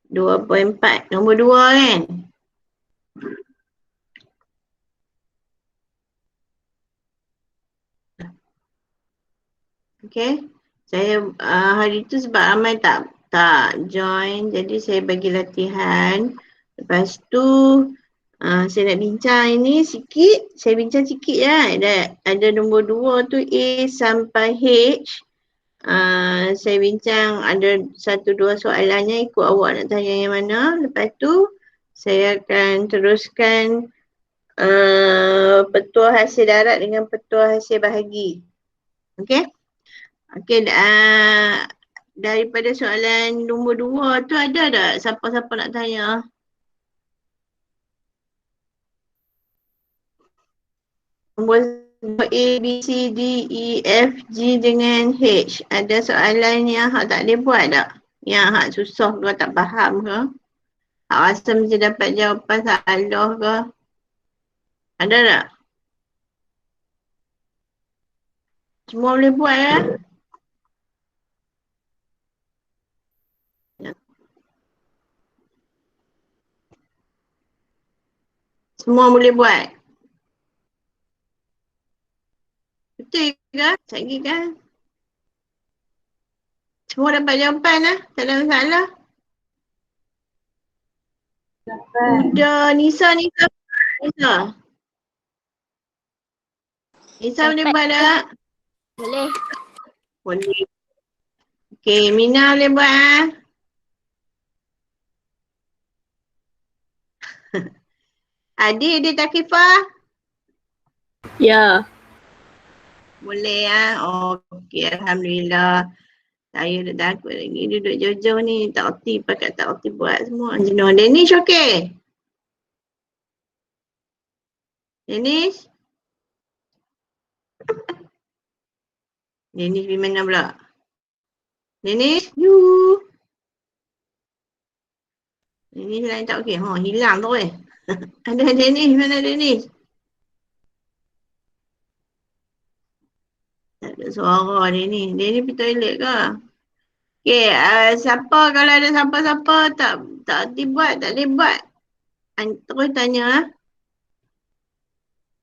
2.4. Nombor 2 kan? Okay. Saya hari tu sebab ramai tak join, jadi saya bagi latihan. Lepas tu saya nak bincang ini sikit. Saya bincang sikit ya. Ada nombor 2 tu A sampai H. Saya bincang ada 1-2 soalannya, ikut awak nak tanya yang mana. Lepas tu saya akan teruskan petua hasil darat dengan petua hasil bahagi. Okey? Okey, daripada soalan nombor 2 tu ada tak siapa-siapa nak tanya? Nombor A, B, C, D, E, F, G dengan H. Ada soalan yang hak tak boleh buat tak? Yang hak susah ke, tak faham ke? Hak rasa mesti dapat jawapan salah ke? Ada tak? Semua boleh buat lah. Semua boleh buat. Betul ke? Lagi kan? Semua dapat jawapan lah. Tak ada masalah. Udah, Nisa. Nisa boleh buat tak? Boleh. Boleh. Okay, Mina boleh buat ah. Adik Takifah? Ya. Boleh ah. Okey, alhamdulillah. Saya dah takut lagi duduk jauh-jauh ni. Tak erti pakai tak erti buat semua. Jenuh. Danish okey? Danish? Danish pergi mana pula? Danish? You. Danish lain tak okey. Hilang tu eh. Ada Danish. Mana Danish? Tak ada suara Danish. Danish pergi toilet ke? Okey, siapa kalau ada siapa-siapa tak erti buat, tak boleh buat. Terus tanya lah.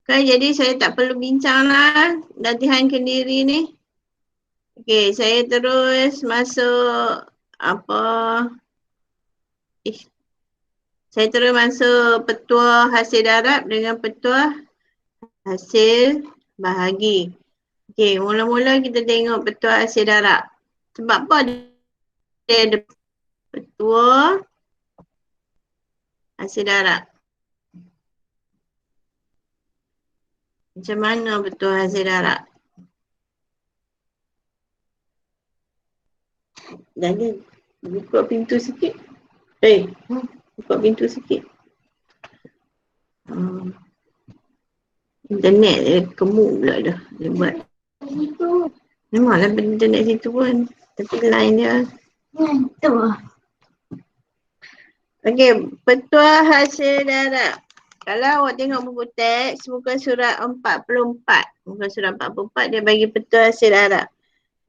Okay, jadi saya tak perlu bincang lah latihan kendiri ni. Okey, saya terus masuk saya terus masuk petua hasil darab dengan petua hasil bahagi. Okey, mula-mula kita tengok petua hasil darab. Sebab apa dia ada petua hasil darab? Macam mana petua hasil darab? Jadi, buka pintu sikit. Buka pintu sikit. Internet dia kemuk pula dah. Dia buat. Memanglah internet situ pun. Tapi line dia. Okey, petua hasil darab. Kalau awak tengok buku teks, muka surat 44. Muka surat 44 dia bagi petua hasil darab.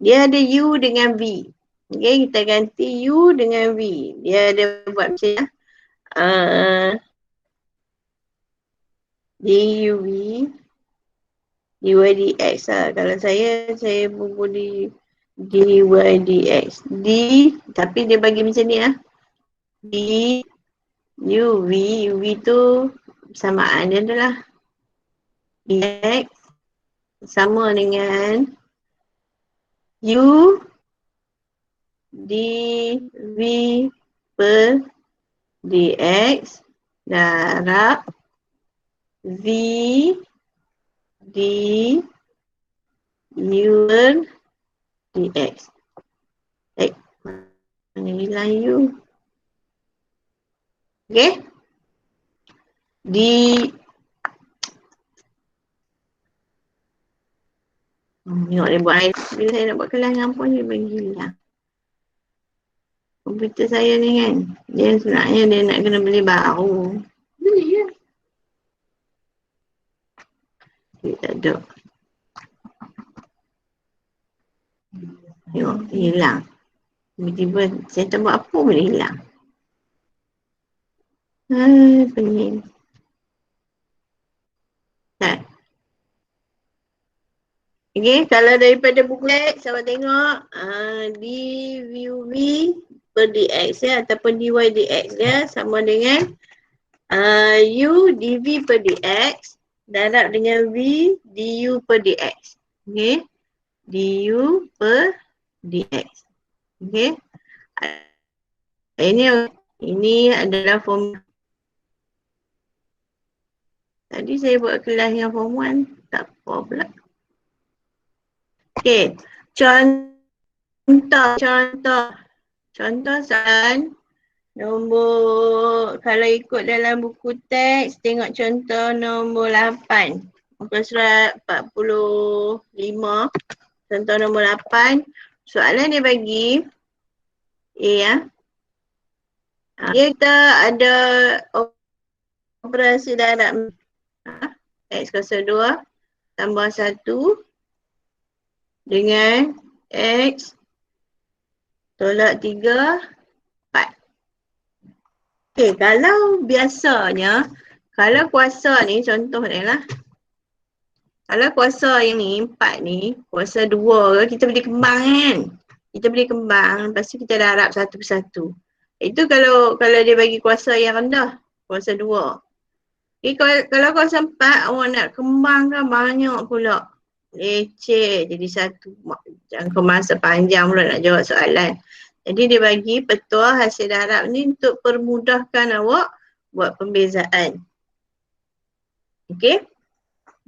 Dia ada U dengan V. Okey, kita ganti U dengan V. Dia ada buat macam ni. DUV dydx lah. Kalau saya buku di dydx. D, tapi dia bagi macam ni lah. D, UV. UV tu samaan dia adalah X sama dengan U dV per dx darab V d U per dx. Mana hilang U? Okay. Tengok dia buat air. Bila saya nak buat kelas dengan pun dia bagi hilang. Komputer saya ni kan, dia sebenarnya dia nak kena beli baru. Beli je. Dia tak ada. Tengok, hilang. Tiba-tiba saya tak buat apa boleh hilang. Pening. Tak. Okay, kalau daripada buku X, sama tengok di view V per dx ya, ataupun dy dx ya, sama dengan u dv per dx darab dengan v du per dx. Okay, du per dx. Okay, ini adalah form. Tadi saya buat kelas yang form 1, tak apa pula. Okay, contoh soalan nombor, kalau ikut dalam buku teks, tengok contoh nombor 8. Muka surat 45. Contoh nombor 8. Soalan dia bagi A ya. Dia kita ada operasi darab X kuasa 2 tambah 1 dengan X tolak 3, 4. Okay, kalau biasanya, kalau kuasa ni, contoh ni lah. Kalau kuasa yang ni, 4 ni, kuasa 2 ke, kita boleh kembang kan? Kita boleh kembang, lepas tu kita darab satu persatu. Itu kalau dia bagi kuasa yang rendah, kuasa 2. Okay, kalau kuasa 4, awak nak kembangkan banyak pula. Leceh jadi satu. Jangka masa panjang pula nak jawab soalan. Jadi dia bagi petua hasil darab ni untuk permudahkan awak buat pembezaan. Okay.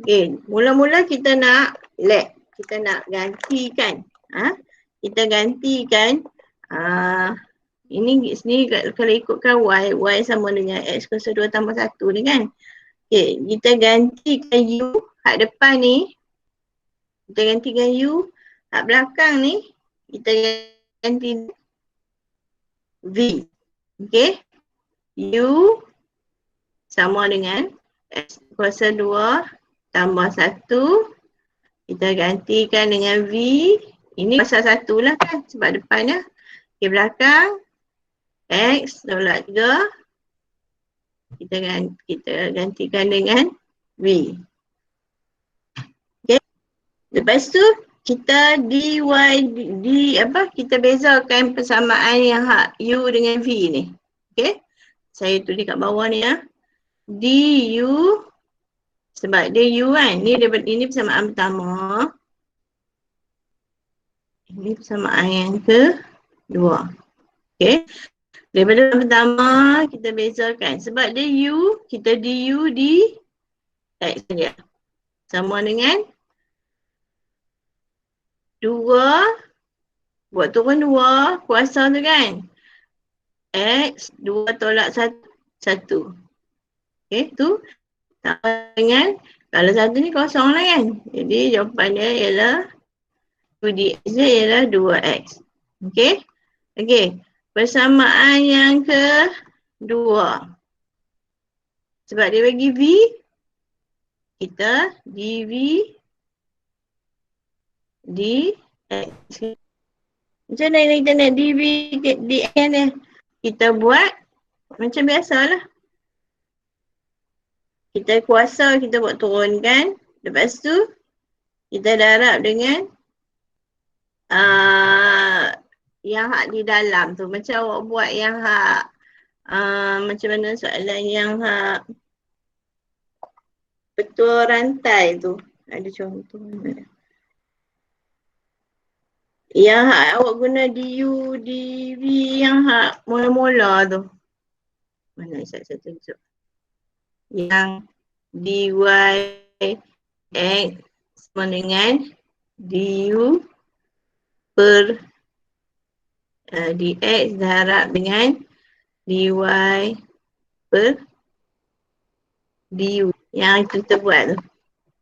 Okay. Mula-mula kita nak lab. Kita nak gantikan. Kita gantikan. Ini sini kalau ikutkan y sama dengan x kuasa 2 tambah 1 ni kan. Okay. Kita gantikan u hak depan ni. Kita gantikan u. Hak belakang ni. Kita ganti V. Okay. U sama dengan X kuasa 2 tambah 1. Kita gantikan dengan V. Ini kuasa 1 lah kan sebab depannya. Okay, belakang. X tolak 3. Kita gantikan dengan V. Okay. Lepas tu kita kita bezakan persamaan yang hak U dengan V ni. Okay. Saya tulis kat bawah ni ya. Du sebab dia U kan. Ini persamaan pertama. Ini persamaan yang kedua. Okay. Daripada pertama kita bezakan. Sebab dia U, kita du di X saja. Sama dengan 2 buat turun 2 kuasa tu kan. X 2 tolak 1. Okay, tu sama dengan kalau 1 ni kosong lah kan. Jadi jawapan dia ialah 2dx dia ialah 2x. Okay. Okay. Persamaan yang kedua. Sebab dia bagi V, kita dV dx. Macam mana kita nak dV dx ni? Kita buat macam biasalah. Kita kuasa kita buat turunkan. Lepas tu kita darab dengan yang hak di dalam tu. Macam awak buat yang hak macam mana soalan yang hak petua rantai tu. Ada contoh mana? Yang hak awak guna du, dv yang hak mula-mula tu. Mana saya tunjuk. Yang dy x sama dengan du per dx darab dengan dy per du. Yang itu kita buat tu.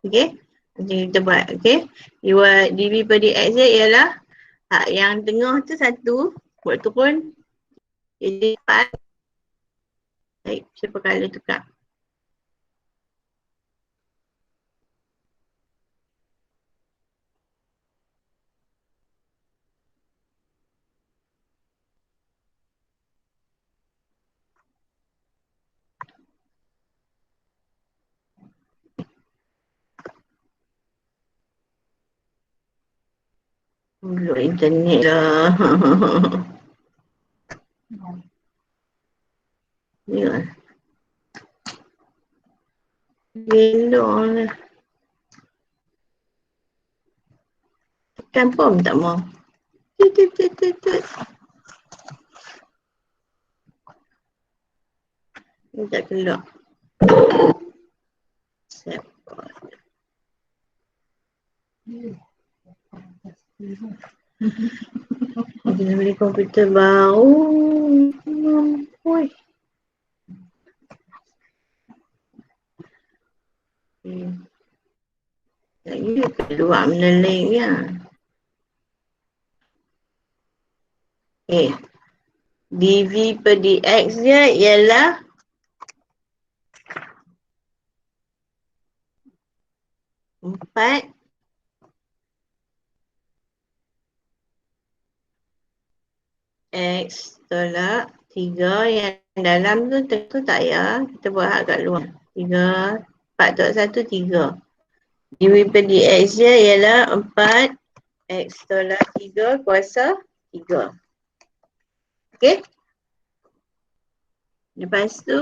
Okay. Macam kita buat. Okay. dv per dx dia ialah hak yang tengah tu 1. Buat turun. Jadi 4. Baik. Siapa kala tukar. Duduk internet lah. Ya. Gelong lah. Tekan pun tak mau. Tut. Dia tak keluar. Siapa? Kita beli komputer baru. Oi. Lagi dia keluar meneleng ya. dv per dx dia ialah empat x tolak 3 yang dalam tu tak ya. Kita buat hak kat luar. 3, 4 tolak 1, 3. dv per dx dia ialah 4 x tolak 3 kuasa 3. Okey? Lepas tu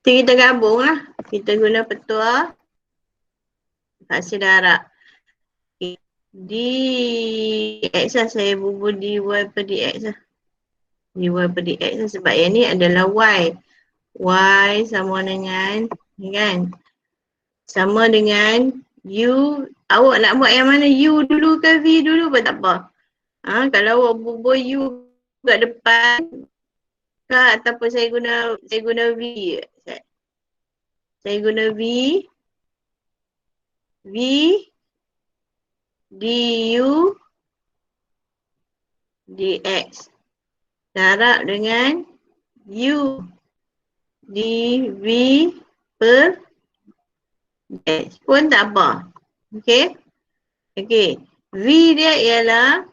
kita gabung lah. Kita guna petua hasil darab. Dx lah, saya bubuh dy per dx lah. Dy per dx lah sebab yang ni adalah y. Y sama dengan, ni kan? Sama dengan u. Awak nak buat yang mana? U dulu ke v dulu pun tak apa. Kalau awak bubuh u kat depan ke ataupun saya guna v. Saya guna v du dx darab dengan u dv per dx pun tak apa. Okey. V dia ialah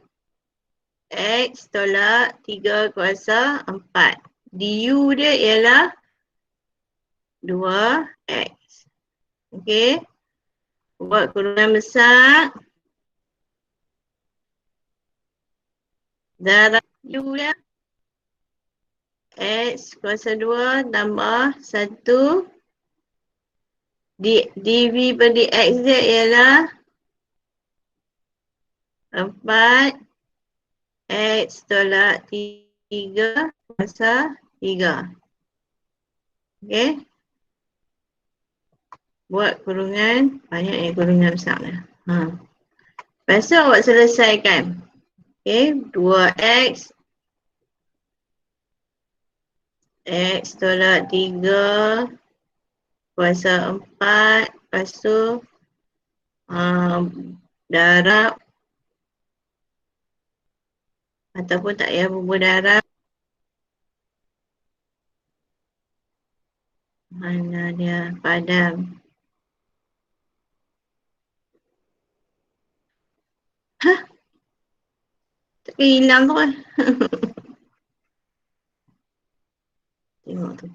x tolak 3 kuasa 4. Du dia ialah 2x. Okey. Buat kurungan besar. Darab u dia x kuasa 2 tambah 1. dv per dx dia ialah 4 x tolak 3 kuasa 3. Okey. Buat kurungan, banyak kurungan besar lah. Lepas tu awak selesaikan. Okey, 2x x tolak 3 kuasa 4. Lepas tu darab ataupun tak payah bubuh darab. Mana dia padam. Tak hilang tu kan. Tengok tu.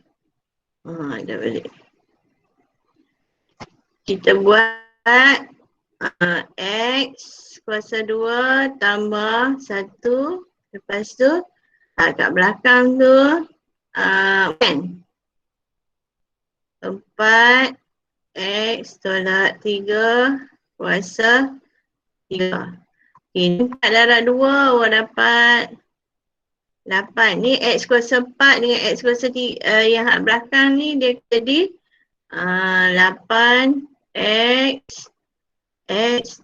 Dah balik. Kita buat x kuasa 2 tambah 1. Lepas tu kat belakang tu kan 4 x tolak 3 kuasa 3. Ini 4 darab 2 awak dapat 8. Ni x kuasa 4 dengan x kuasa 3 yang hak belakang ni dia jadi 8 x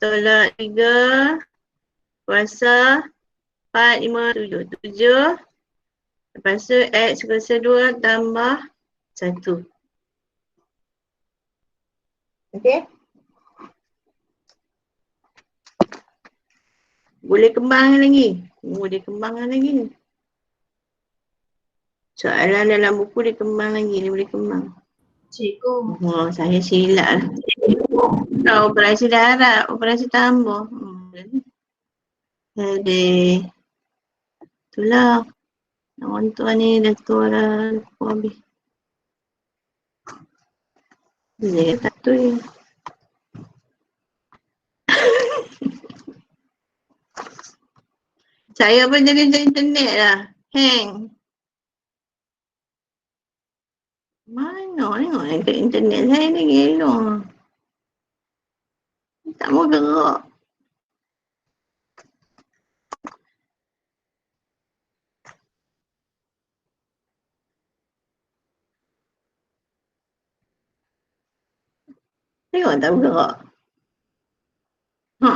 tolak 3 kuasa 4, 5, 7. Lepas tu x kuasa 2 tambah 1. Okey? Boleh kembangkan lagi. Dia kembangkan lagi. Soalan dalam buku dia kembang lagi. Dia boleh kembang. Cikgu. Saya silap lah. Operasi darab. Operasi tambah. Jadi itulah. Orang tua ni dah tua dah. Habis. Dia tak tu je. Saya pun jadi internet lah. Hang. Mana tengok ke internet saya ni gelong. Tak mau gerak. Tengok tak bergerak. Ha.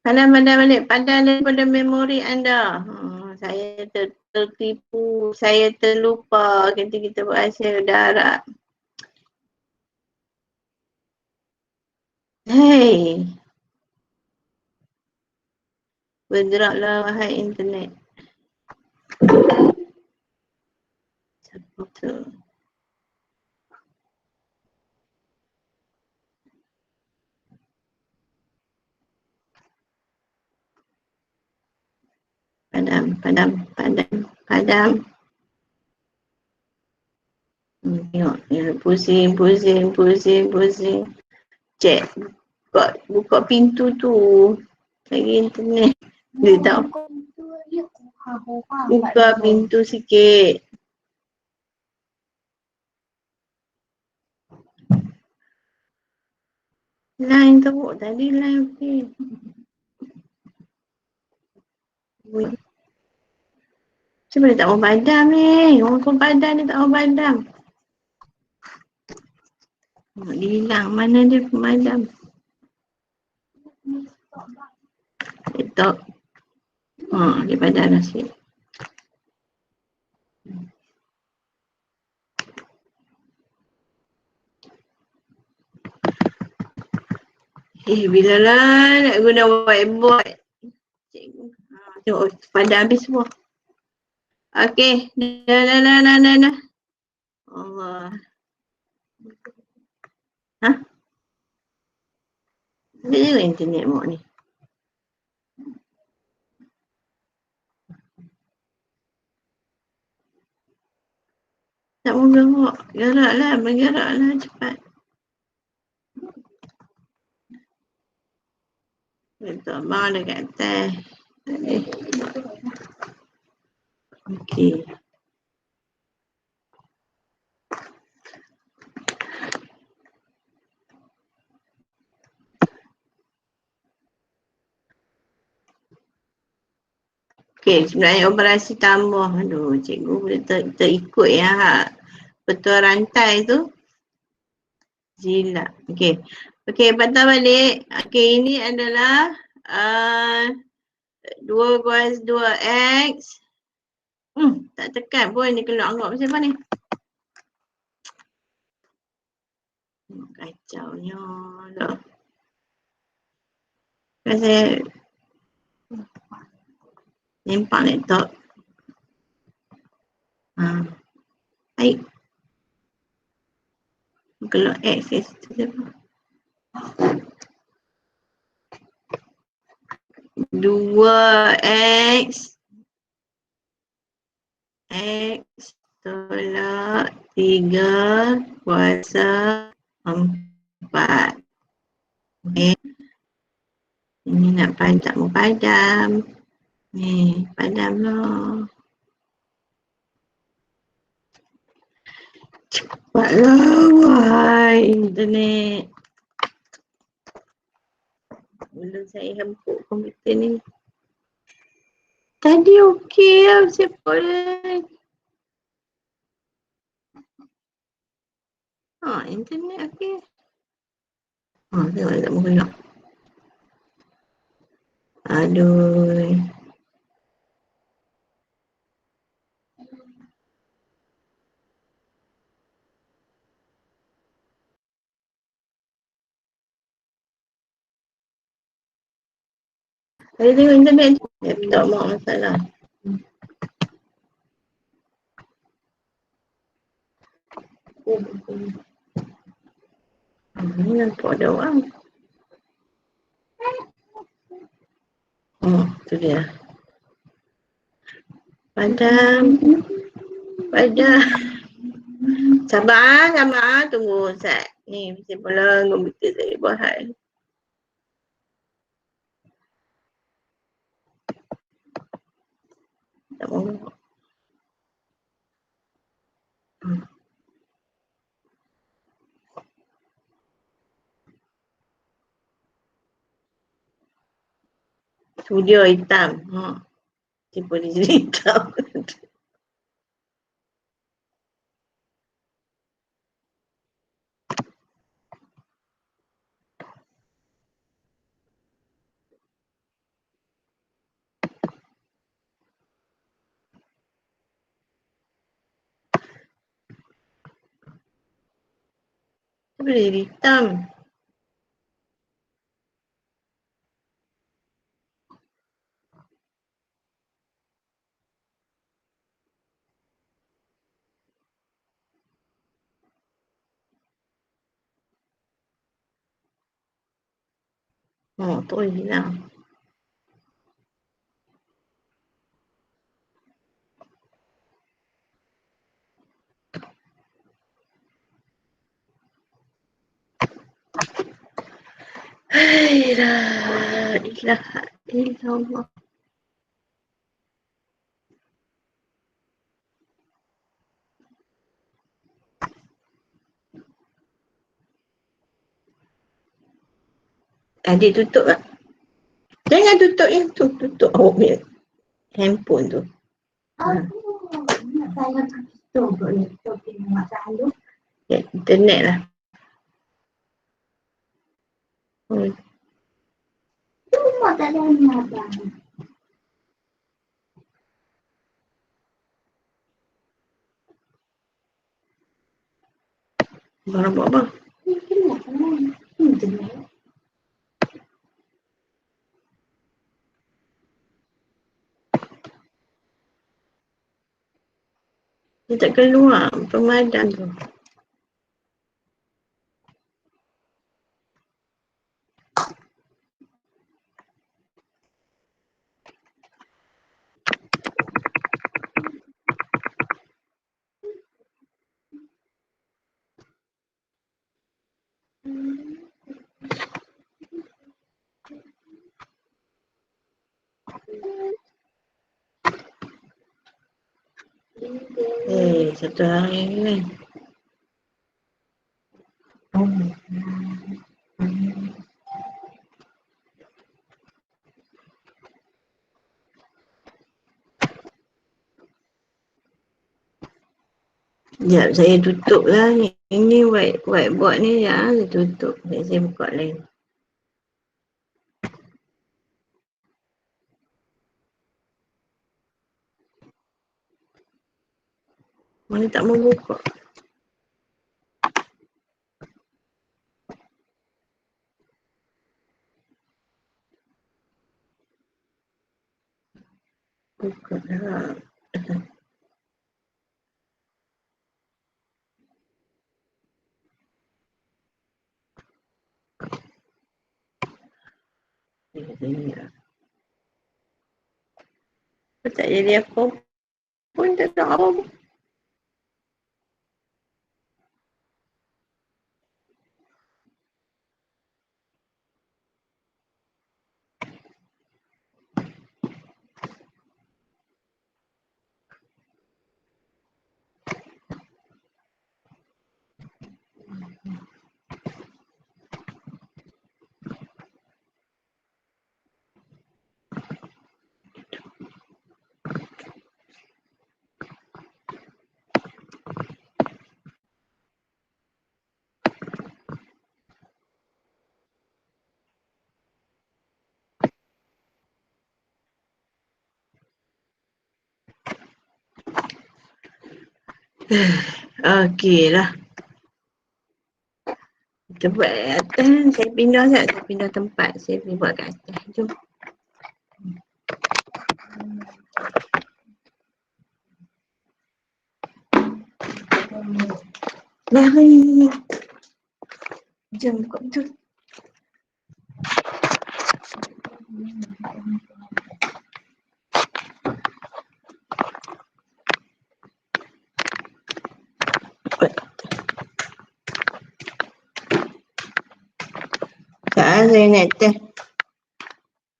Pandang balik. Pandang daripada memori anda. Saya tertipu. Saya terlupa. Kita berhasil darat. Hei. Bergeraklah wahai internet. Siapa tu? Padam. Tengok. Pusing. Cek. Buka pintu tu. Lagi internet. Dia tahu. Buka pintu sikit. Line teruk tadi line okey. Macam mana tak mau padam ni? Orang padam ni tak mau padam. Dia hilang. Mana dia pemadam? Laptop. Dia padam dah sikit. Bila lah nak guna whiteboard? Cikgu. Tengok padam habis semua. Okey. Dah. Allah. Dia juga internet mak ni. Tak mau gerak. Bergeraklah cepat. Betul, abang dekat atas. Okey. Okey, sebenarnya operasi tambah. Aduh, cikgu boleh terikut ya. Betul rantai tu. Zila. Okey. Okey, patah balik. Okey, ini adalah 2 kuasa 2x. Tak tekan pun ni keluar anggap macam mana ni. Kacaunya dah. Kan saya nampak laptop. Baik. Keluar X kat situ siapa? 2x X tolak 3 kuasa 4. Okay. Ini nak padam, tak mau padam. Ni, padam lah. Cepatlah, wahai internet. Belum saya hempuk komputer ni. Tadi okey lah, siapa boleh. Internet okey. Tengok tak mau gerak. Aduh. Saya tengok internet. Laptop mak masalah. Ni nampak ada orang. Tu dia. Padam. Padam. Sabar. Tunggu Ustaz. Ni, mesti pula komputer saya buat. Tak mahu. Studio hitam. Tipu di sini hitam. Boleh jadi hitam. Tu hilang. La ilaha illallah. Adik tutup tak? Jangan tutup yang tu. Tutup awak punya handphone tu. Saya tutup laptop ni masalah tu. Internet lah. Cuma tak ada abang. Barang buat apa? Internet. Dia tak keluar pemadam tu. Satu hari ni. Sekejap saya tutup lah ni. Ini whiteboard ni ya, saya tutup. Saya buka lain. Mana tak mau buka. Buka lah. Tak jadi apa pun tak tahu apa pun. Okey lah. Kita buat atas. Saya pindah tak? Saya pindah tempat. Saya pergi buat kat atas. Jom. Lari. Jom buka betul. saya nak teh.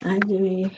Aduh.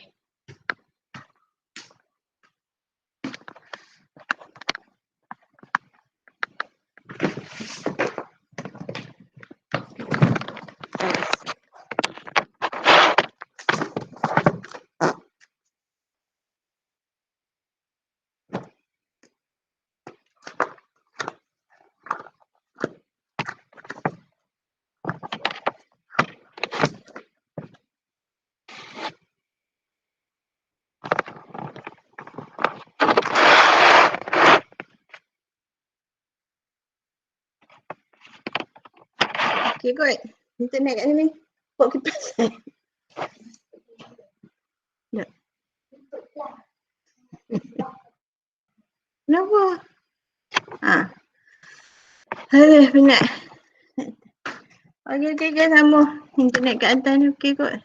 Okey kot. Internet kat sini. Buat kipas. Tak. Kenapa? Aduh, penat. Okey, sambung. Internet kat atas ni okey kot.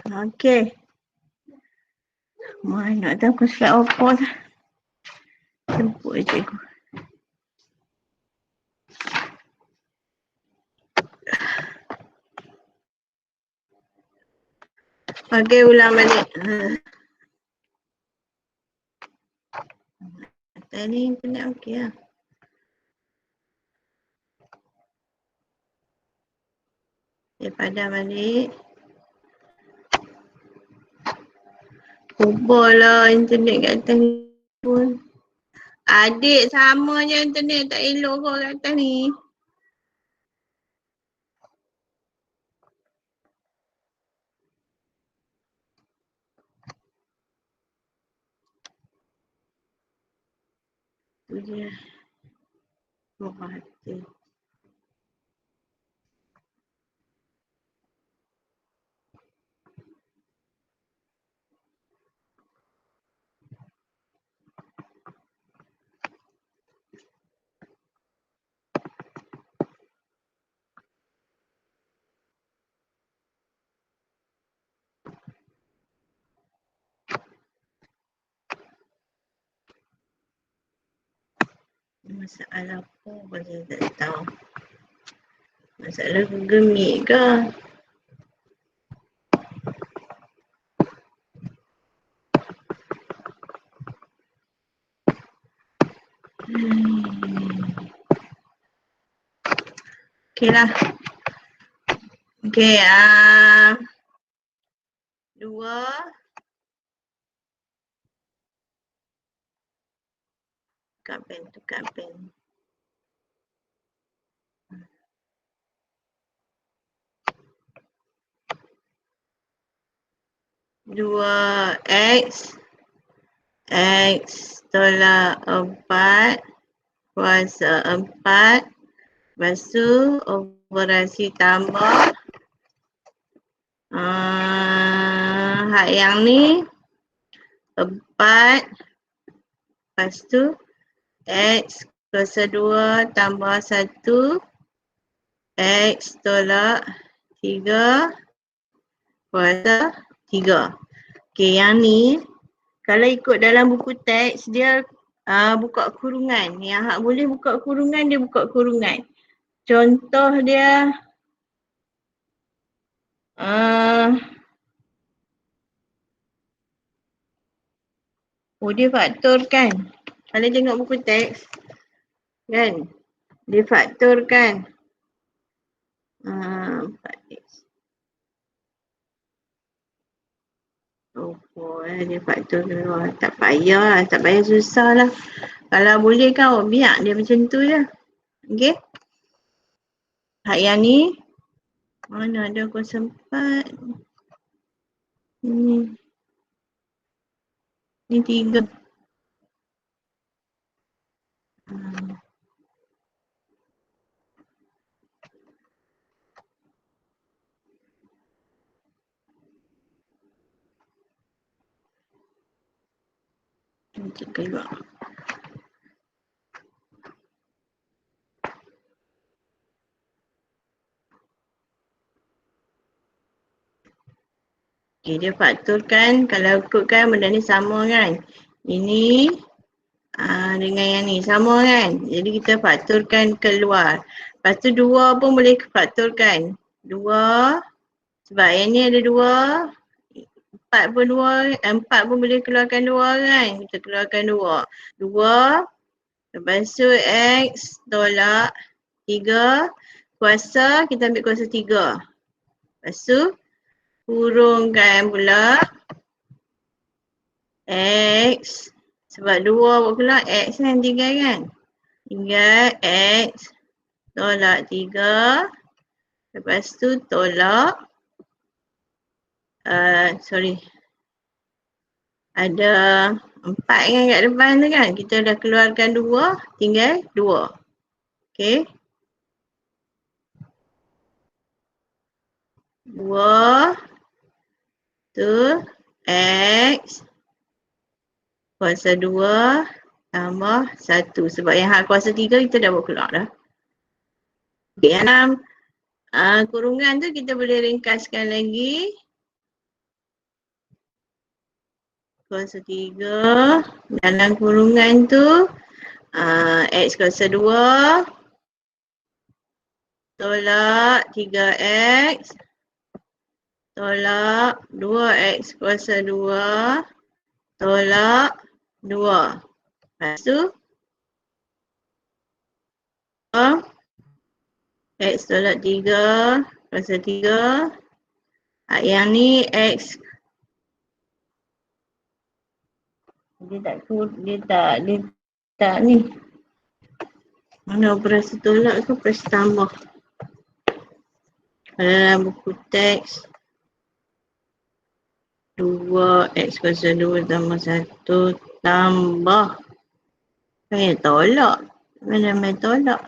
Okey. Mana tahu aku slide apa dah. Jemput je cikgu. Okey, ulang balik. Tadi internet okey lah. Dia padam balik. Ubah lah internet kat atas ni pun. Adik sama je internet tak elok kau kat atas ni. Tu dia. Murah hati. Masalah apa pun saya tak tahu. Masalah Google Meet ke? Okey lah. Okey, dua. Tukar pen. Dua X tolak 4 kuasa 4. Lepas tu operasi tambah. Hak yang ni 4. Lepas tu X kuasa 2 tambah 1. X tolak 3 kuasa 3. Okey, yang ni kalau ikut dalam buku teks dia buka kurungan. Yang hak boleh buka kurungan dia buka kurungan. Contoh dia dia faktorkan. Kalau tengok buku teks kan dia faktorkan 4x. Dia faktor keluar. Tak payah susah lah. Kalau boleh kan biar dia macam tu je. Okey. Hak yang ni mana ada kuasa 4. Ni 3. Untuk keluar. Okay, dia fakturkan kalau ikutkan benda ni sama kan. Ini Dengan yang ni. Sama kan? Jadi kita fakturkan keluar. Lepas tu 2 pun boleh fakturkan. 2. Sebab yang ni ada 2. 4 pun 2. 4 pun boleh keluarkan 2 kan? Kita keluarkan 2. 2. Lepas tu X tolak 3. Kuasa kita ambil kuasa 3. Lepas tu kurungkan pula X. Sebab 2 buat keluar X kan? 3 kan? Tinggal X tolak 3. Lepas tu tolak ada 4 kan kat depan tu kan? Kita dah keluarkan 2, tinggal 2. Okay. 2 tu X kuasa 2 tambah 1. Sebab yang hak kuasa 3 kita dah buat keluar dah. Okay, yang dalam kurungan tu kita boleh ringkaskan lagi. Kuasa 3 dalam kurungan tu X kuasa 2 tolak 3X tolak 2X kuasa 2 tolak 2. Lepas tu X tolak 3 kuasa 3. Yang ni X dia tak ni. Mana operasi tolak ke operasi tambah? Dalam buku teks 2X kuasa 2 tambah 1 tambah. Saya tolak. Mana main tolak?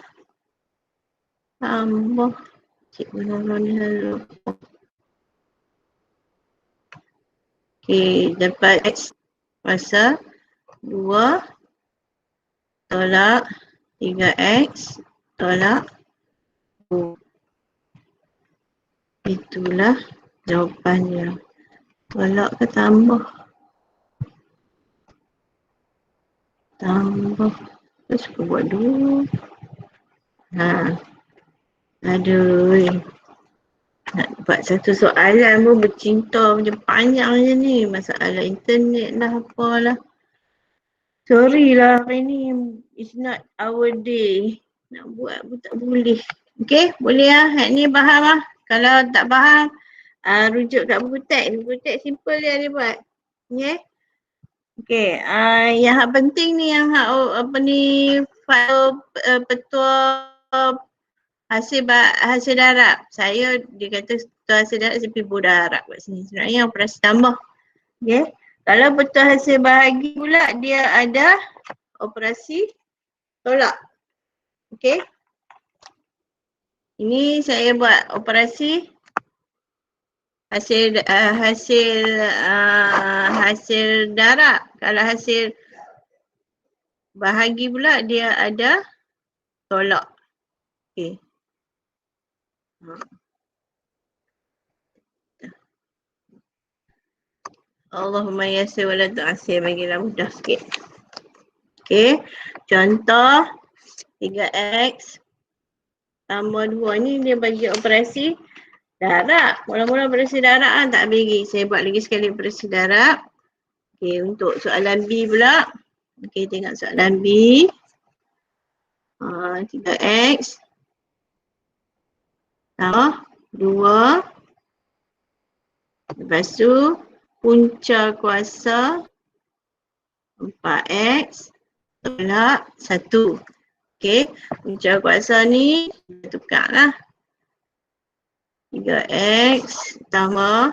Tambah. Cik benar-benar ni lalu. Okey, dapat X kuasa 2 tolak 3X tolak 2. Itulah jawapannya. Tolak ke tambah? Tambah. Terus aku buat dulu. Aduh. Nak buat satu soalan pun bercinta macam panjang je ni. Masalah internet lah apalah. Sorry lah hari ni. It's not our day. Nak buat pun tak boleh. Okay, boleh lah. Hak ni faham lah. Kalau tak faham, rujuk kat buku teks. Buku teks simple dia buat. Okay. Okay, yang hak penting ni yang hak file petua hasil darab. Dia kata petua hasil darab saya pergi bodoh darab kat sini. Sebenarnya operasi tambah. Okay. Kalau petua hasil bahagi pula dia ada operasi tolak. Okay. Ini saya buat operasi hasil darab. Kalau hasil bahagi pula dia ada tolak. Okay. Allahumma yassir wa la tu'assir, bagilah mudah sikit. Okay. Contoh 3X tambah 2 ni dia bagi operasi darab. Mula-mula operasi darab lah tak bagi. Saya buat lagi sekali operasi darab. Okay, untuk soalan B pula. Okay, tengok soalan B. 3X tambah 2. Lepas tu punca kuasa 4X tolak 1. Okay, punca kuasa ni tukar lah. 3X tambah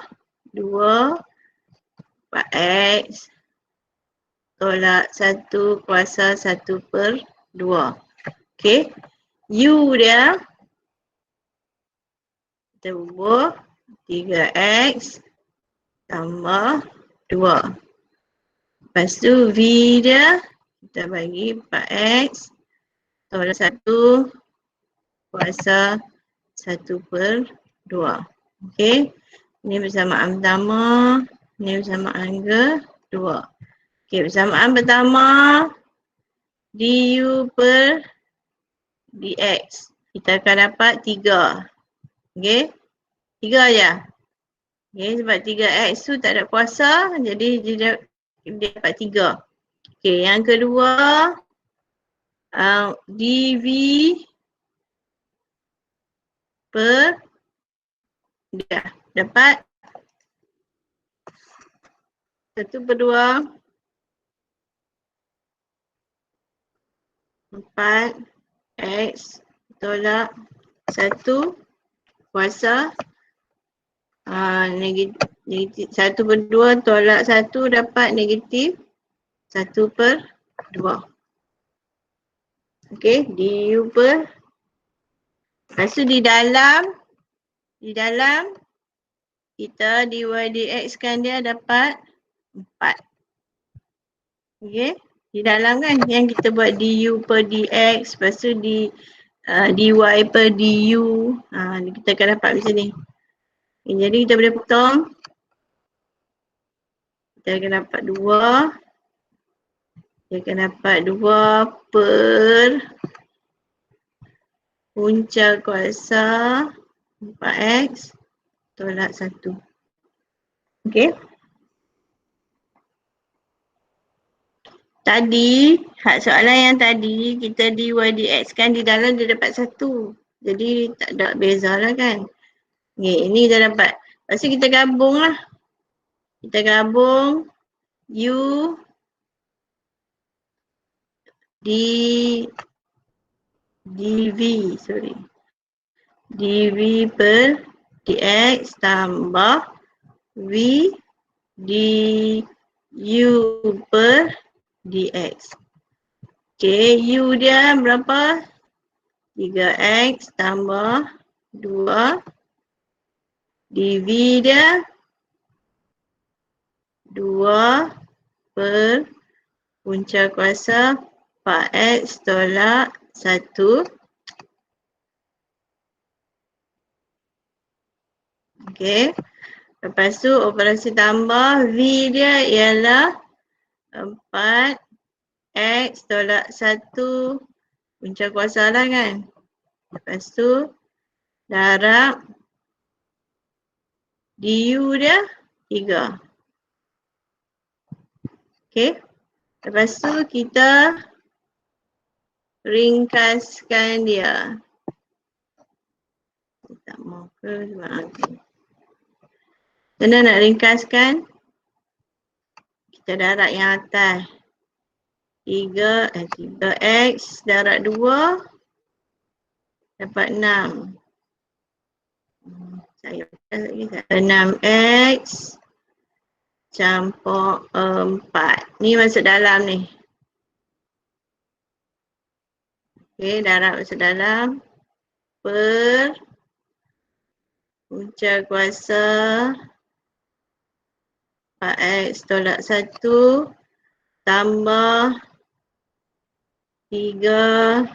2 4X tolak 1 kuasa 1/2. Okay, U dia kita bubuh 3X tambah 2. Lepas tu V dia kita bagi 4X tolak 1 kuasa 1/2. Okay, ini bersamaan pertama, ini bersamaan kedua. Okay, bersamaan pertama du per dx. Kita akan dapat 3. Okay. 3 je. Okay, sebab 3x tu tak ada kuasa, jadi dia dapat 3. Okay, yang kedua, dv per dia dapat 1/2 4 x tolak 1 kuasa negatif 1/2 tolak 1 dapat negatif 1/2. Okey, du per. Lepas tu di dalam kita dy dx kan dia dapat 4. Okey, di dalam kan yang kita buat du per dx, lepas tu dy per du. Kita akan dapat macam ni. Jadi kita boleh potong. Kita akan dapat 2. Kita akan dapat 2 per punca kuasa 4x tolak 1. Okey. Tadi, soalan yang tadi kita dy dx kan di dalam dia dapat 1. Jadi tak ada beza lah kan. Okay, ini dah dapat. Lepas tu kita gabung lah. Kita gabung u dv per dx tambah v du per dx. Okay, u dia berapa? 3x tambah 2. dv dia 2 per punca kuasa 4x tolak 1. Okay. Lepas tu operasi tambah v dia ialah 4x tolak 1 punca kuasa lah kan. Lepas tu darab du dia 3. Okay. Lepas tu kita ringkaskan dia. Tak mau ke sebab kena nak ringkaskan. Kita darab yang atas. 3x darab 2 dapat 6. Saya 6x campur 4. Ni masuk dalam ni. Okey, darab masuk dalam per punca kuasa 4x tolak 1 tambah 3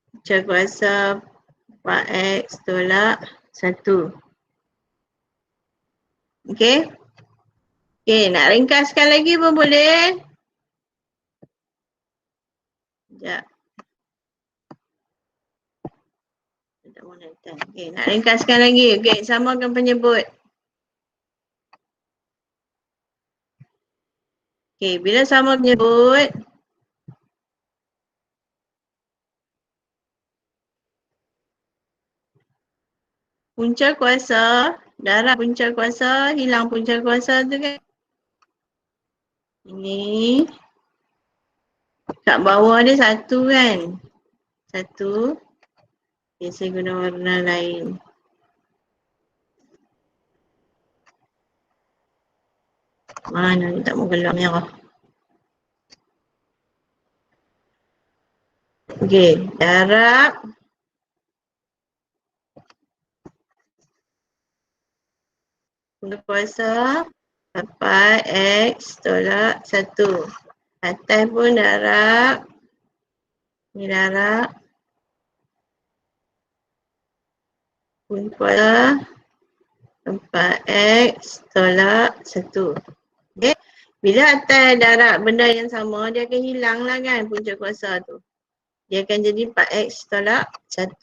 punca kuasa 4x tolak 1. Okey? Okey, nak ringkaskan lagi pun boleh. Sekejap. Okey, nak ringkaskan lagi. Okey, samakan penyebut. Okey, bila sama penyebut, punca kuasa, darab punca kuasa, hilang punca kuasa tu kan. Ini kat bawah dia 1 kan. 1. Okay, saya guna warna lain. Mana ni tak mau gelap merah. Okey, darab punca kuasa 4x tolak 1. Atas pun darab. Ni darab punca kuasa 4x tolak 1. Okay. Bila atas darab benda yang sama, dia akan hilang lah kan punca kuasa tu. Dia akan jadi 4x tolak 1.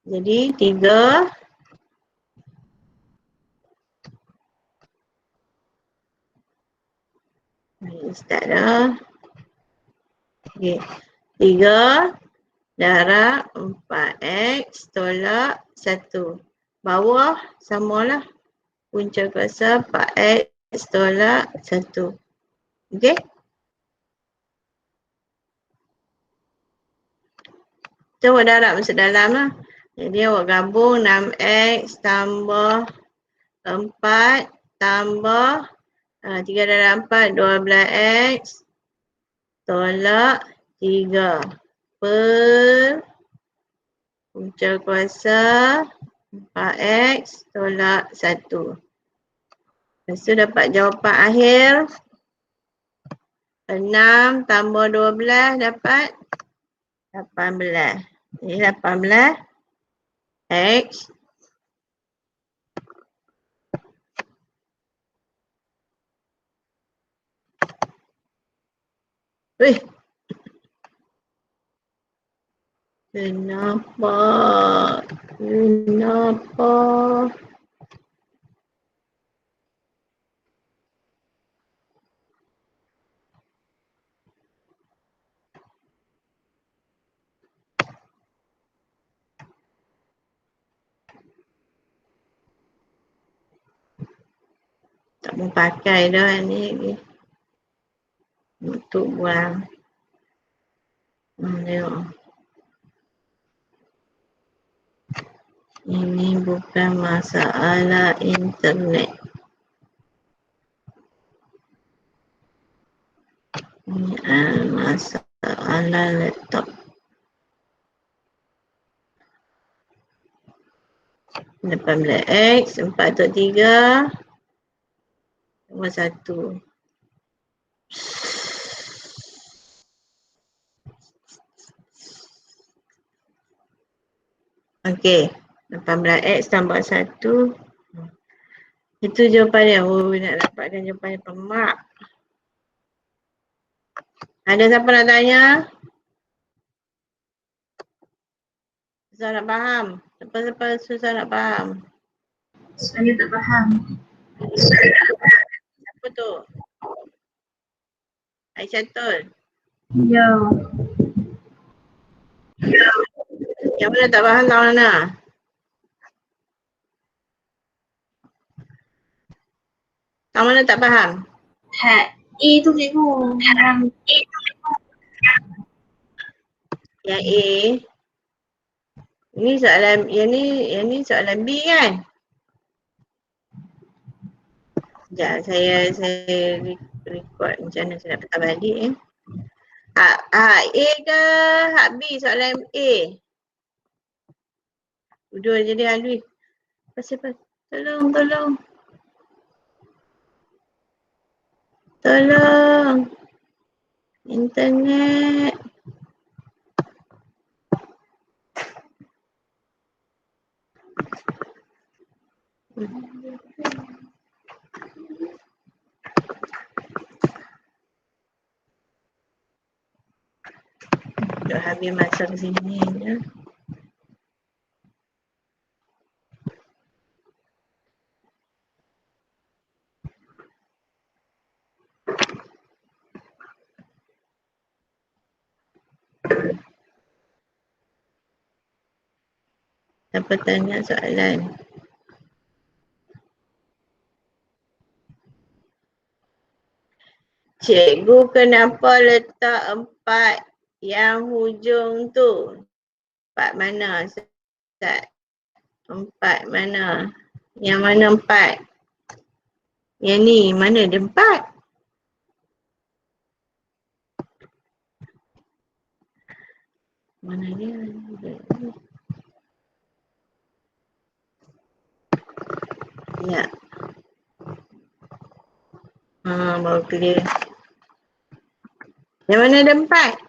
Jadi 3. Start dah. Okay. 3 darab 4x tolak 1. Bawah samalah punca kuasa 4x tolak 1. Okay. Kita buat darab masuk dalam lah. Jadi awak gabung 6x tambah 4 tambah 3 darab 4 12x tolak 3 per punca kuasa 4x tolak 1. Lepas tu dapat jawapan akhir 6 tambah 12 dapat 18. Jadi 18 X Wih, kenapa? Kenapa? Tak mau pakai dah ni lagi. Untuk buang. Tengok. Ini bukan masalah internet. Ini masalah laptop. 18x, 4 untuk 3, tambah 1. Okey, 18x tambah 1. Itu jawapan dia. Oh, nak dapatkan jawapan yang pemak. Ada siapa nak tanya? Susah nak faham. Siapa-siapa susah nak faham? Saya tak faham. Siapa tu? Aisyah Tul. Ya. Yang mana tak faham tahu mana? Tahu mana tak faham? Hat A tu cikgu. Yang A. Ini soalan, yang ni soalan B kan? Sekejap, saya record macam mana saya nak petang balik Hak A ke hak B soalan A? Dua jadi halus. Pasal. Tolong. Tolong. Internet. Dah habis masa ke sini je. Siapa tanya soalan? Cikgu kenapa letak 4 yang hujung tu? 4 mana? Ustaz? 4 mana? Yang mana 4? Yang ni, mana ada 4? Mana dia? Ya. Baru clear. Yang mana ada 4?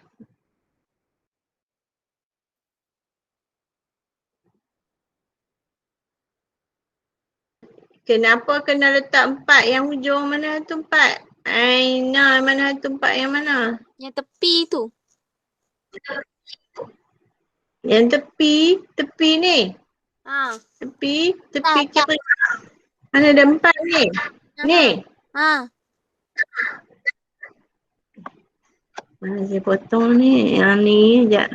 Kenapa kena letak 4 yang hujung mana tu 4? Aina, mana tempat yang mana? Yang tepi tu. Yang tepi ni. Ha. Tepi Tak. kira mana ada 4 ni? Ni. Ha. Mana saya potong ni? Yang ni sekejap.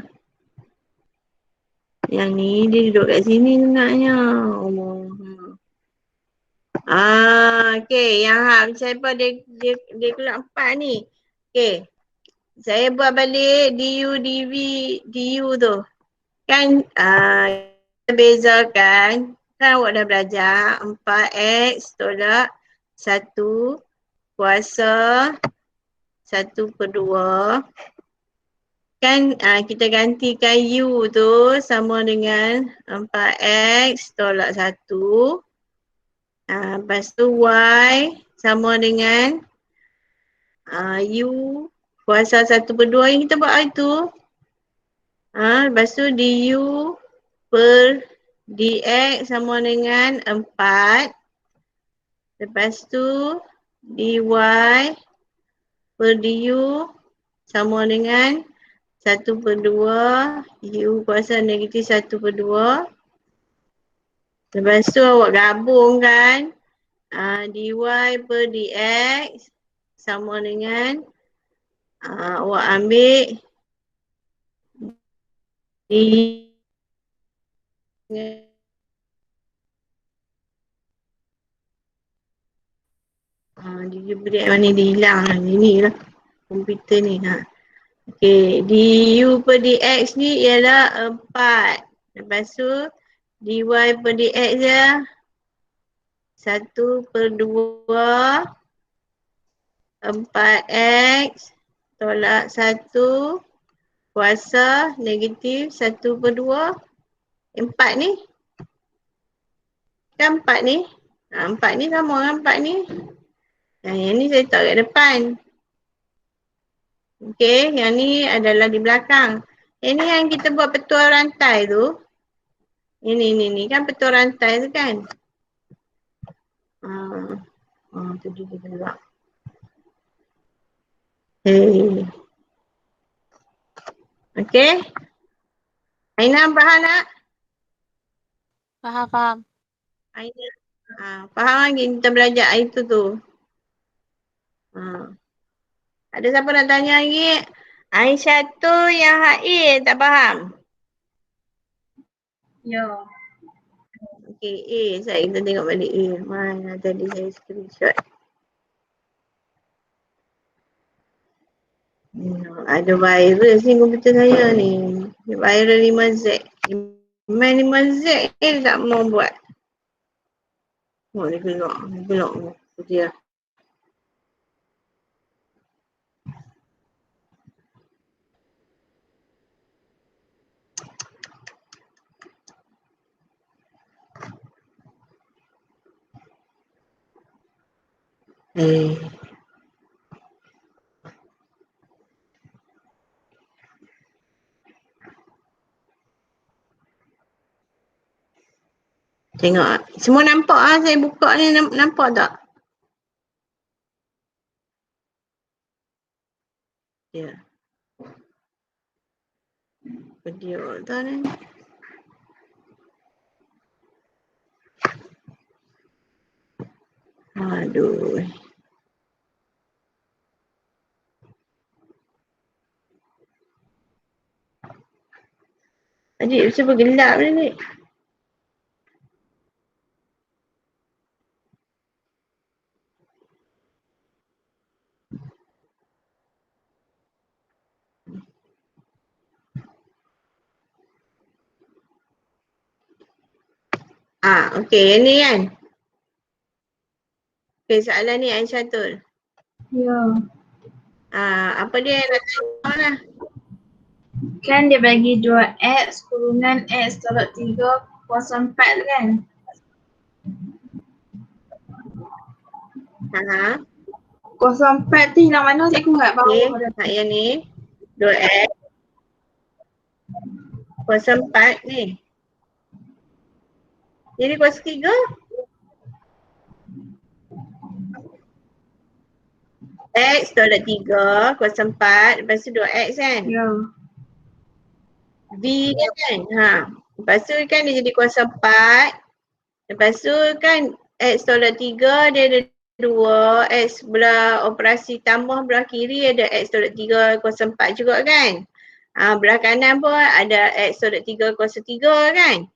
Yang ni dia duduk kat sini sebenarnya. Allah. Okey. Yang macam apa dia keluar 4 ni. Okey. Saya buat balik DU, DV, DU tu. Kan kita bezakan. Kan awak dah belajar 4X tolak 1 kuasa 1/2. Kan kita gantikan U tu sama dengan 4X tolak 1. Lepas tu Y sama dengan U kuasa 1/2 yang kita buat hari tu. Lepas tu DU per DX sama dengan 4. Lepas tu DY per DU sama dengan 1/2 U kuasa negatif 1/2. Lepas tu awak gabungkan DY per DX sama dengan awak ambil D dia beri mana dia hilang lah. Ini lah komputer ni. Okay, DU per DX ni ialah 4. Lepas tu DY per DX dia 1/2 4X tolak 1 kuasa negatif 1/2. 4 ni. Kan 4 ni. 4 ni sama dengan 4 ni. Yang ni saya taruh kat depan. Okey, yang ni adalah di belakang. Yang ni yang kita buat petua rantai tu. Ini kan petua rantai tu kan. Tu dia keluar. Okey. Aina faham tak? Faham. Aina. Faham lagi kita belajar itu tu. Ada siapa nak tanya lagi? Aisyah tu yang HI tak faham? Ya. Okey, saya kita tengok balik mana tadi saya screenshot. Ada virus ni komputer saya ni. Virus 5Z. Main 5Z tak mau buat. Dia keluar. Dia. Tengok. Semua nampak saya buka ni nampak tak? Ya. Video tu ni. Aduh. Adik macam bergelap ni. Okey, yang ni kan? Okey, soalan ni Aisyah tu. Ya. Apa dia nak tanya lah? Kan dia bagi 2X kurungan X tolak 3 kuasa 4 tu kan? Kuasa 4 tu hilang mana cikgu kat bawah Okey, yang ni 2X kuasa 4 ni. Jadi kuasa 3? X tolak 3 kuasa 4, lepas tu 2X kan? Ya. V kan? Lepas tu kan dia jadi kuasa 4. Lepas tu kan X tolak 3 dia ada 2. X belah operasi tambah belah kiri ada X tolak 3 kuasa 4 juga kan? Belah kanan pun ada X tolak 3 kuasa 3 kan?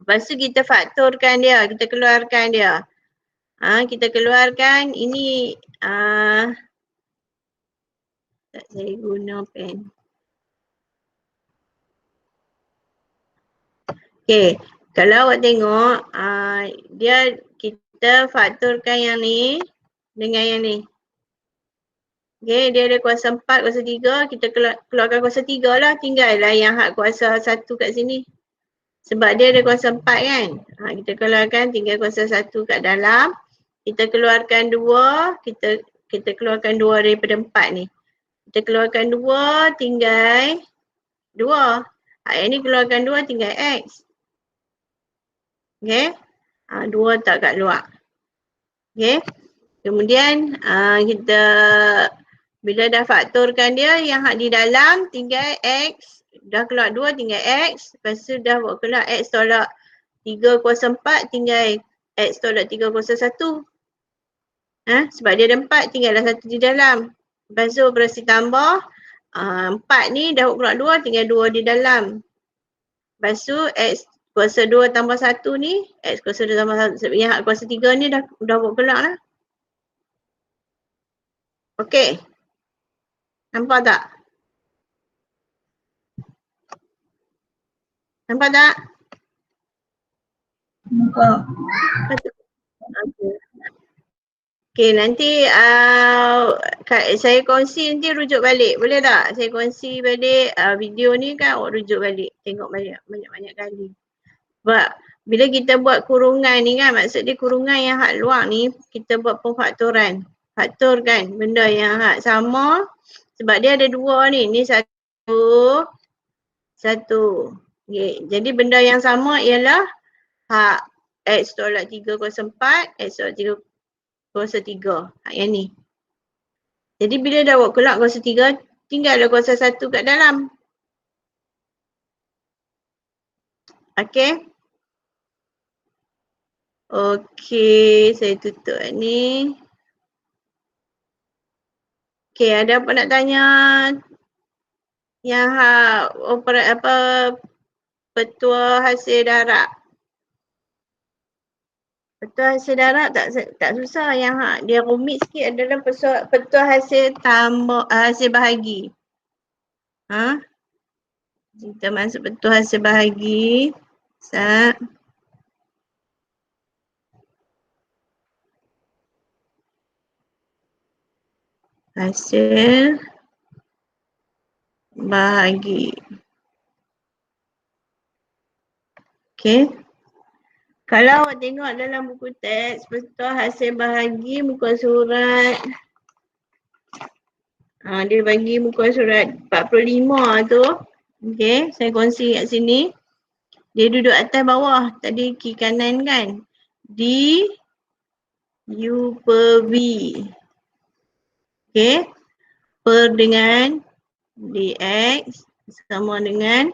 Lepas tu kita faktorkan dia, kita keluarkan dia. Kita keluarkan ini tak saya guna pen. Okay, kalau awak tengok dia kita faktorkan yang ni dengan yang ni. Okay, dia ada kuasa 4, kuasa 3, kita keluarkan kuasa 3 lah, tinggal lah yang hak kuasa 1 kat sini. Sebab dia ada kuasa 4 kan. Kita keluarkan tinggal kuasa 1 kat dalam. Kita keluarkan 2, kita keluarkan 2 daripada 4 ni. Kita keluarkan 2 tinggal 2. Yang ni keluarkan 2 tinggal X. Okay. 2 tak kat luar. Okay. Kemudian kita bila dah faktorkan dia yang hak di dalam tinggal X. Dah keluar 2 tinggal X. Lepas tu dah buat keluar X tolak 3 kuasa 4 tinggal X tolak 3 kuasa 1. Sebab dia ada 4 tinggal dah 1 di dalam. Lepas tu operasi tambah. 4 ni dah keluar 2 tinggal 2 di dalam. Lepas tu X kuasa 2 tambah 1 ni, X kuasa 2 tambah 1, yang hak kuasa 3 ni dah buat keluar lah. Okey. Nampak tak? Nampak tak? Nampak. Okey, nanti saya kongsi nanti rujuk balik. Boleh tak? Saya kongsi balik video ni kan awak rujuk balik. Tengok banyak-banyak kali. Sebab bila kita buat kurungan ni kan, maksud dia kurungan yang hak luar ni, kita buat pemfaktoran. Faktorkan benda yang hak sama. Sebab dia ada 2 ni. Ni 1. Okay. Jadi benda yang sama ialah hak X tolak 3 kuasa 4, X tolak 3 kuasa 3. Hak yang ni. Jadi bila dah buat keluar kuasa 3, tinggallah kuasa 1 kat dalam. Okay. Okey, saya tutup ni. Okey, ada apa nak tanya? Yang petua hasil darab. Petua hasil darab tak susah. Yang dia rumit sikit adalah petua hasil hasil bahagi. Kita masuk petua hasil bahagi. Hasil bahagi. Okay. Kalau awak tengok dalam buku teks, petua hasil bahagi muka surat. Dia bagi muka surat 45 tu. Okay, saya kongsi kat sini. Dia duduk atas bawah. Tadi kiri kanan kan. D U per V. Okay. Per dengan dx sama dengan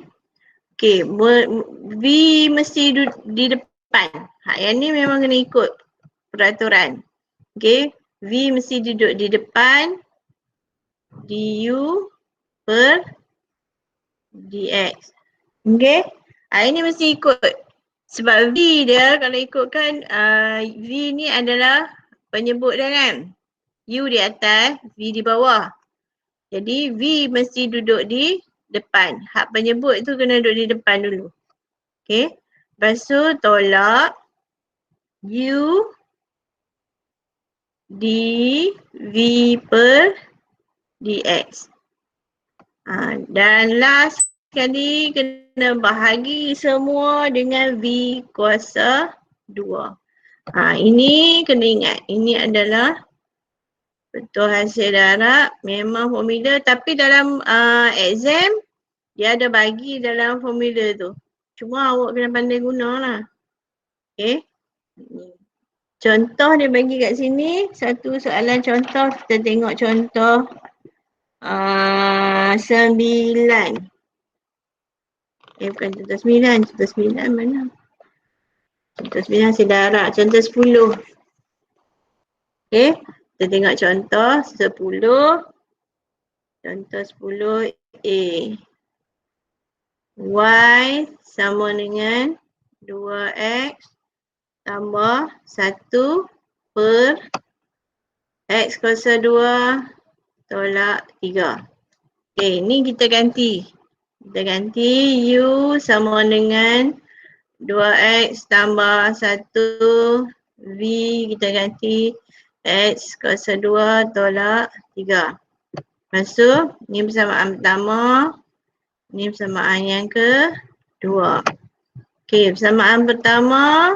V mesti di depan. Yang ni memang kena ikut peraturan. Okay. V mesti duduk di depan du per dx. Okay. Ini mesti ikut. Sebab V dia kalau ikutkan V ni adalah penyebut dia kan. U di atas, V di bawah. Jadi V mesti duduk di depan. Hak penyebut tu kena duduk di depan dulu. Okay. Lepas tu tolak U dV per dx. Dan last sekali kena bahagi semua dengan V kuasa 2. Ini kena ingat. Ini adalah petua hasil darab. Memang formula tapi dalam exam dia ada bagi dalam formula tu. Cuma awak kena pandai guna lah. Okay. contoh dia bagi kat sini, satu soalan contoh, kita tengok contoh 9. Bukan contoh 9, contoh 9 mana? Contoh 9 saya darab, contoh 10. Okay, kita tengok contoh 10. Contoh 10 A. Y sama dengan 2X tambah 1 per X kuasa 2 tolak 3. Okay, ni kita ganti. Kita ganti U sama dengan 2X tambah 1 V, kita ganti X kuasa 2 tolak 3. Lepas tu, ni persamaan pertama, ni persamaan yang kedua. Okay, persamaan pertama,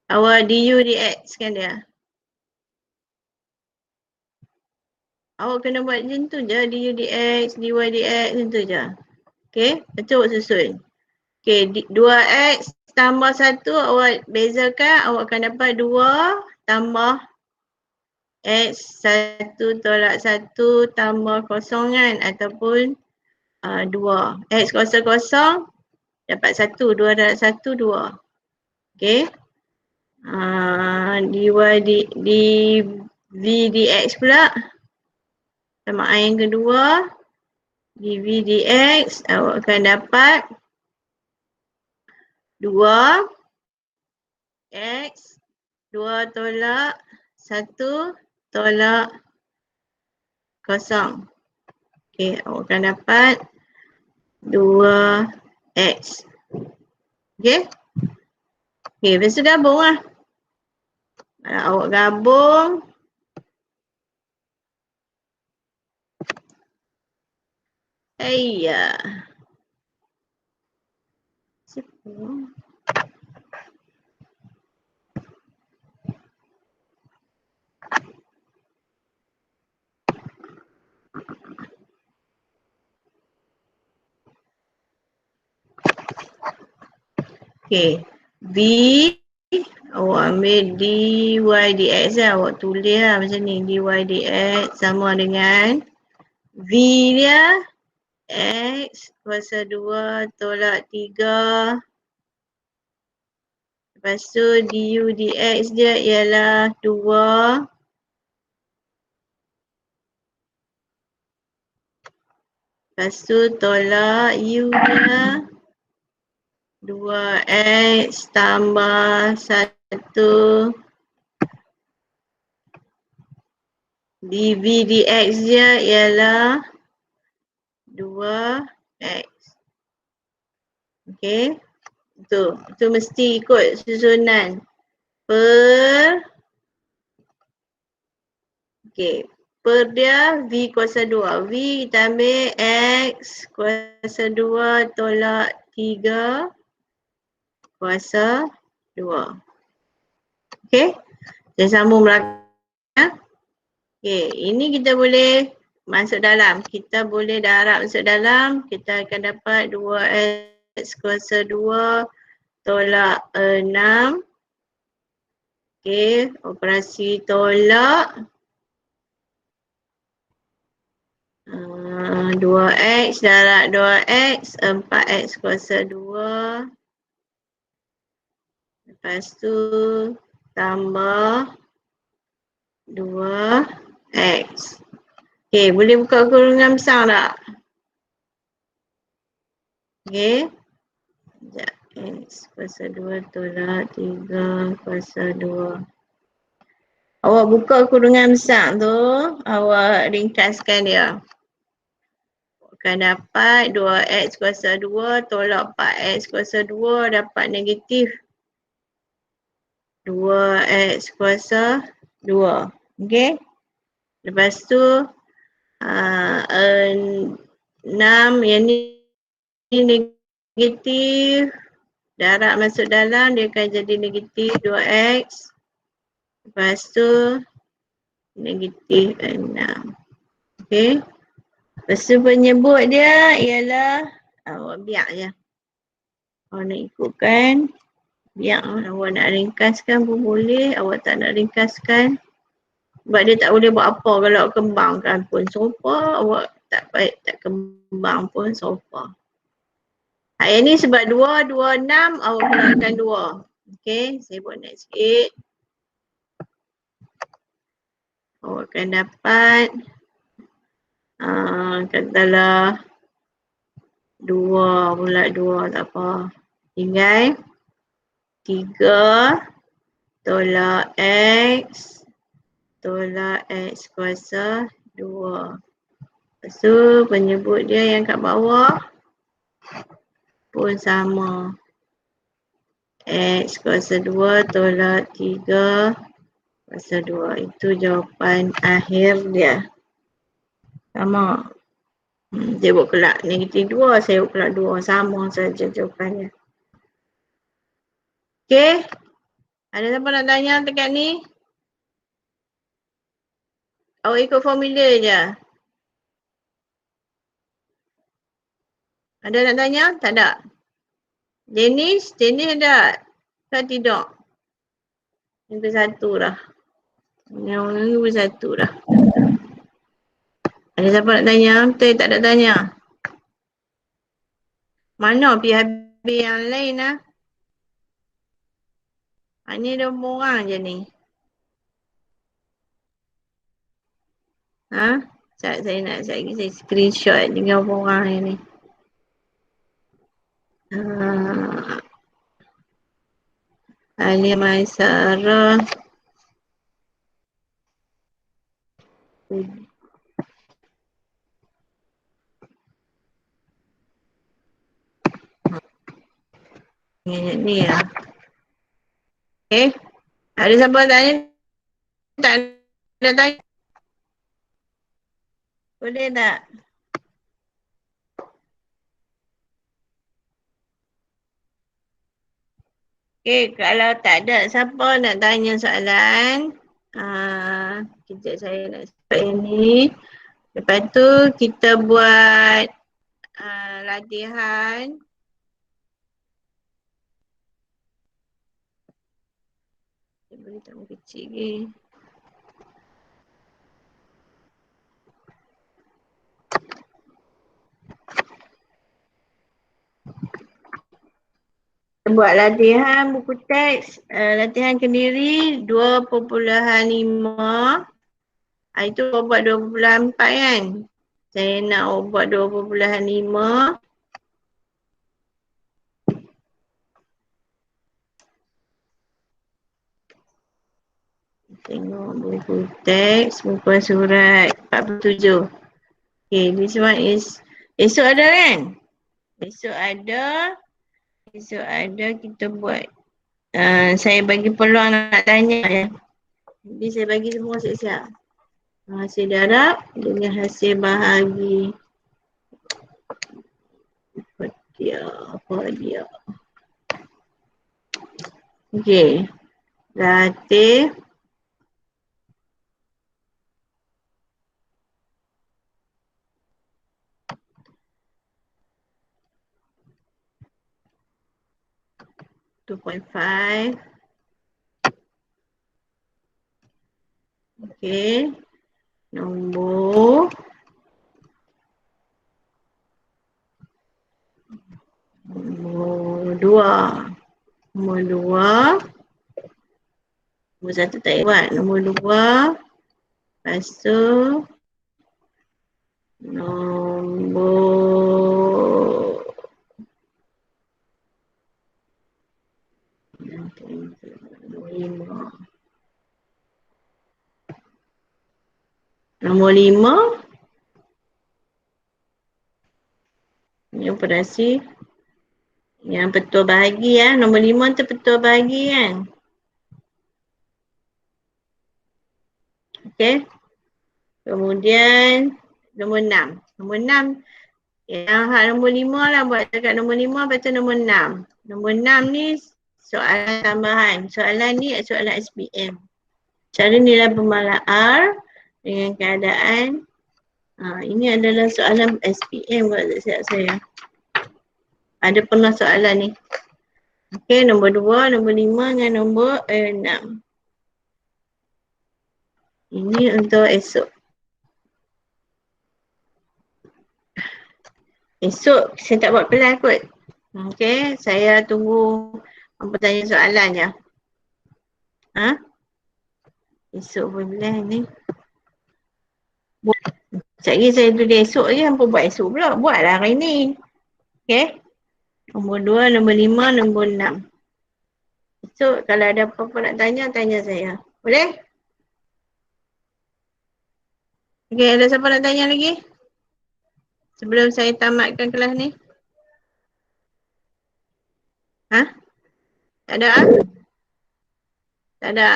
awak du dx kan dia? Awak kena buat macam tu je, du dx, dy dx macam tu je. Okay, betul awak susun. Okay, 2x tambah 1 awak bezakan, awak akan dapat 2 tambah x 1 tolak 1 tambah kosong kan, ataupun 2. X kosong-kosong dapat 1, 2 dapat 1, 2. Okay. dv dx pula. Samaan yang kedua. dv dx awak akan dapat 2 x 2 tolak 1 tolak kosong. Okay, awak akan dapat 2x. Okay. Okay, lepas tu gabung lah. Awak gabung. Ya. Okay, V awak ambil dy dx lah, awak tulis lah macam ni, dy dx sama dengan V dia x kuasa 2 tolak 3. Lepas tu du dx dia ialah 2 lepas tu tolak u dia 2x tambah 1 dv dx dia ialah 2x. Okay. Tu mesti ikut susunan per. Okay. Per dia V kuasa 2. V kita ambil X kuasa 2 tolak 3 kuasa 2. Okay. Saya sambung belakang. Okay. Ini kita boleh masuk dalam. Kita boleh darab masuk dalam. Kita akan dapat 2X kuasa 2 tolak 6. Okay. Operasi tolak. 2x darab 2x, 4x kuasa 2. Lepas tu tambah 2x. Okay, boleh buka kurungan besar tak? Okay. Sekejap. X kuasa 2 tolak 3 kuasa 2. Awak buka kurungan besar tu, awak ringkaskan dia. Akan dapat 2x kuasa 2 tolak 4x kuasa 2 dapat negatif 2x kuasa 2. Okay. Lepas tu 6 yang ni negatif. Darab masuk dalam dia akan jadi negatif 2x. Lepas tu negatif 6. Okay. Lepas tu penyebut dia ialah awak biar je. Awak nak ikutkan Biar awak nak ringkaskan pun boleh, awak tak nak ringkaskan. Sebab dia tak boleh buat apa kalau awak kembangkan pun sofa, awak tak baik tak kembang pun sofa. Yang ni sebab 2, 2, 6, awak kurangkan 2. Okey, saya buat next sikit. Awak akan dapat katalah 2 pula 2 tak apa. Tinggal 3 tolak X tolak X kuasa 2. Lepas tu penyebut dia yang kat bawah pun sama. X kuasa 2 tolak 3 kuasa 2. Itu jawapan akhir dia. Sama. Dia buat kelak negatif 2, saya buat kelak 2. Sama saja jawapannya. Okey. Ada siapa nak tanya dekat ni? Awak ikut formula je. Ada nak tanya? Tak ada? Jenis ada? Kan tidak? Yang ke-1 dah. Yang ke-1 dah. Ada siapa nak tanya? Betul tak ada tanya? Mana pergi habis yang lain lah? Ni 20 orang je ni. Saya nak saya screenshot dengan orang yang ni. Alia Maisara. Ni lah. Okay. Ada siapa tanya? Tak ada tanya? Boleh tak? Okay, kalau tak ada siapa nak tanya soalan, kejap saya nak start yang ni. Lepas tu kita buat latihan. Saya boleh tambah kecil ke? Buat latihan buku teks, latihan kendiri 2.5. Itu buat 2.4 kan? Saya nak buat 2.5. Tengok buku teks, buku surat 47. Okay, this one is, esok ada kan? Esok ada kita buat. Saya bagi peluang nak tanya ya. Jadi saya bagi semua siap-siap. Hasil darab dengan hasil bahagi. Apa dia? Okey. Latih. .5. Okey. Nombor 2. Nombor 2. Nombor 1 tak buat. Nombor 2. Lepas tu nombor 5. Nombor 5. Ini operasi yang petua bahagi ya. Nombor 5 tu petua bahagi kan. Okey. Kemudian nombor 6. Nombor 6 yang nombor 5 lah buat dekat nombor 5, lepas tu nombor 6. Nombor 6 ni soalan tambahan. Soalan ni soalan SPM. Cari nilai pembalas R dengan keadaan. Ini adalah soalan SPM buat siap saya. Ada pernah soalan ni. Okey, nombor 2, nombor 5 dengan nombor 6. Ini untuk esok. Esok saya tak buat pelan kot. Okey, saya tunggu apa tanya soalan je. Ha? Esok bulan ni. Sekejap lagi saya tulis esok je, hampa buat esok pula. Buatlah hari ni. Okey. Nombor 2, nombor 5, nombor 6. Esok kalau ada apa-apa nak tanya, tanya saya. Boleh? Okey, ada siapa nak tanya lagi? Sebelum saya tamatkan kelas ni. Ha? Tak ada? Tak ada.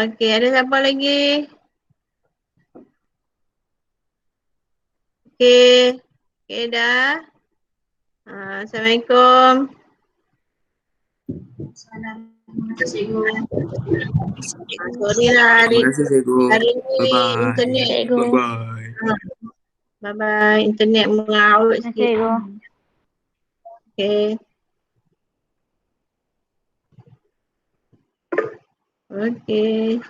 Okey, ada siapa lagi? Okey. Okey dah. Assalamualaikum. Terima kasih cikgu. Sorry lah hari Terima kasih cikgu. ni Bye-bye. internet. Bye-bye. Bye-bye. Internet mengarut sikit. Okey. Okey.